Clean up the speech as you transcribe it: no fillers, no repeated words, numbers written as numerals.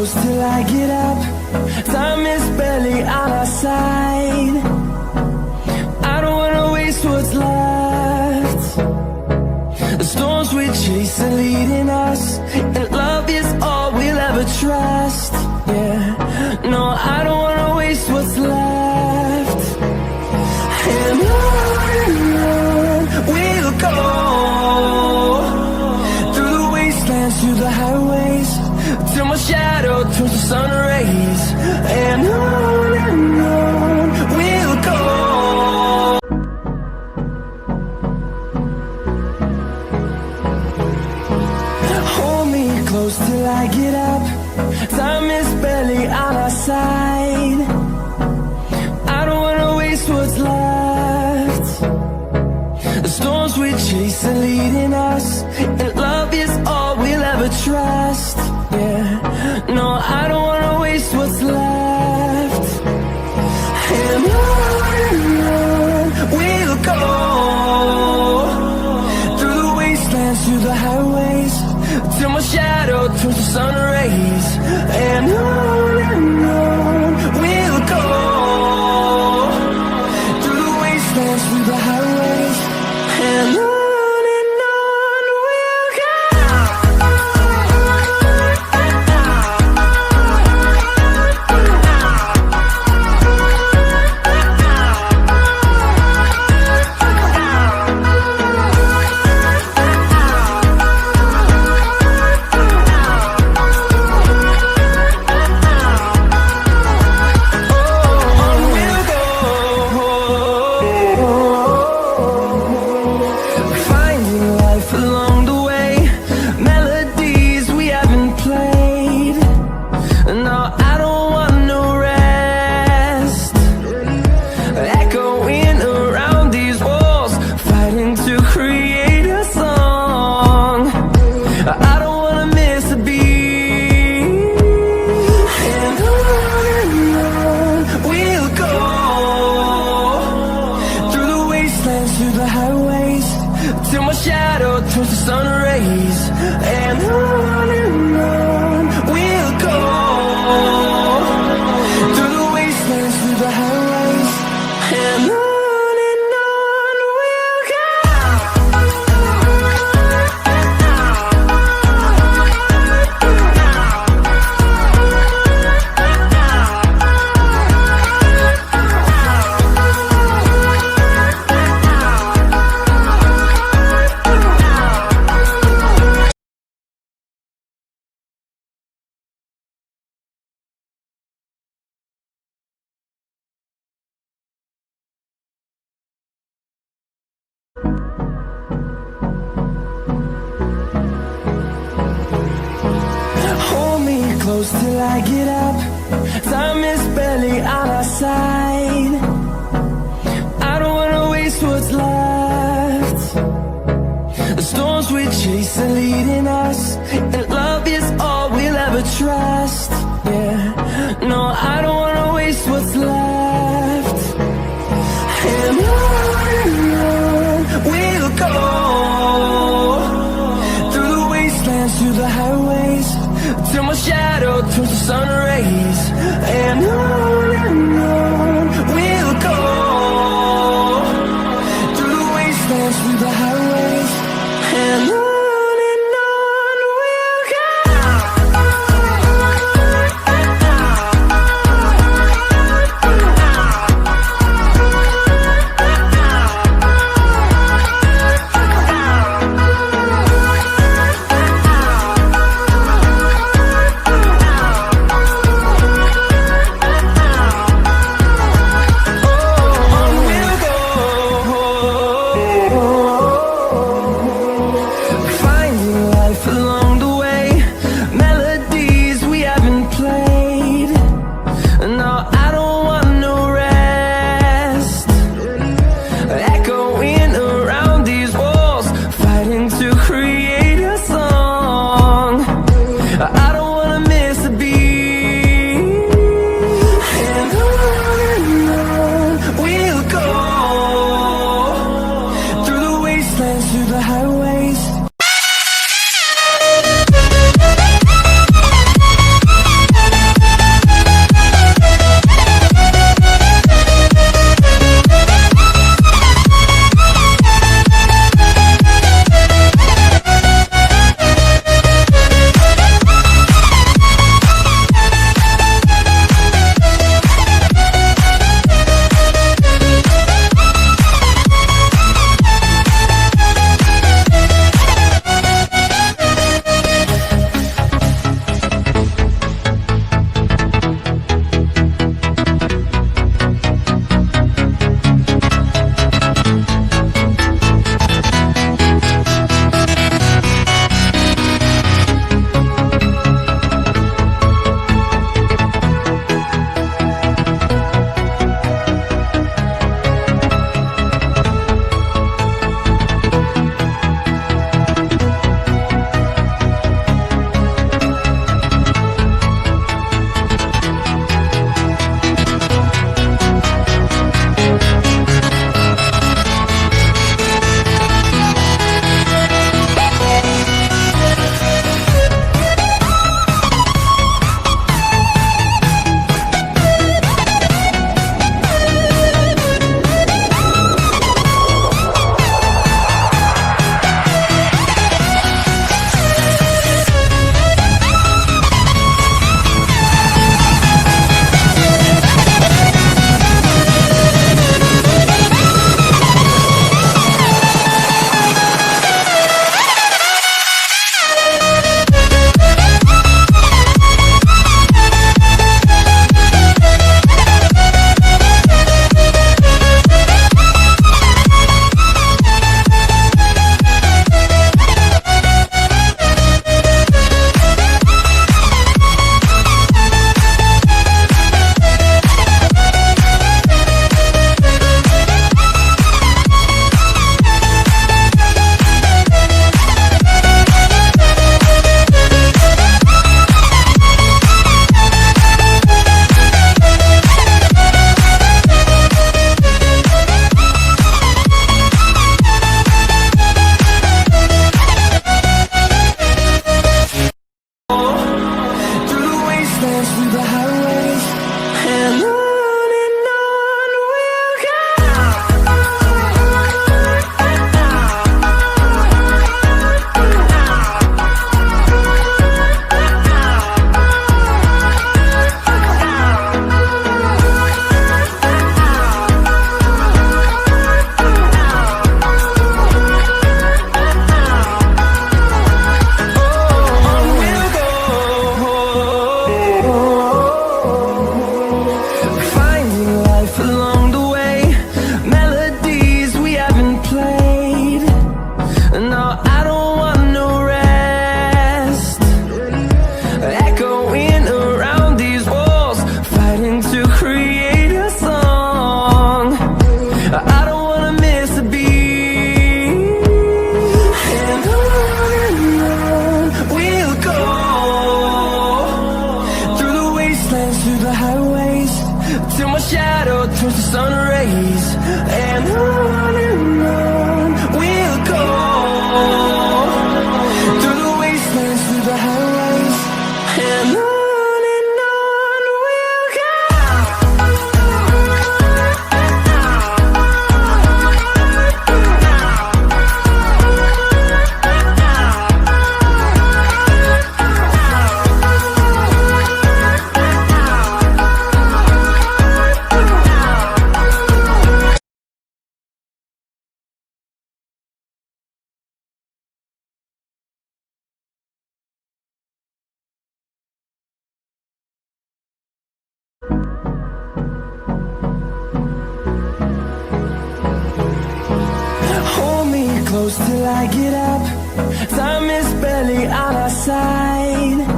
close till I get up. Time is barely on our side. I don't wanna waste what's left. The storms we chase are leading us, and love is all we'll ever trust. Yeah, no, I don't wanna waste what's left. And on we'll go, through the wastelands, through the highways, till my shadow turns to sun rays. And on we'll go. Hold me close till I get up. Time is barely on our side. I don't wanna waste what's left. The storms we chase are leading us, and love is all we'll ever trust. Yeah, no, I don't wanna waste what's left. And on we'll go, through the wastelands, through the highways, till my shadow turns to sun rays. And on we'll go, through the wastelands, through the highways, and on we'll go. Hold me close till I get up. Time is barely on our side. I don't wanna waste what's left. The storms we chase are leading us, and love is all we'll ever trust. Yeah, no, I don't wanna waste what's left. And on we'll go, through the wastelands, through the highways, till my shadow turns to sun rays. And on highways, till my shadow turns to sun rays. And on we'll go, through the wastelands, through the highways. And on we'll go. Hold me close till I get up. Time is barely on our side.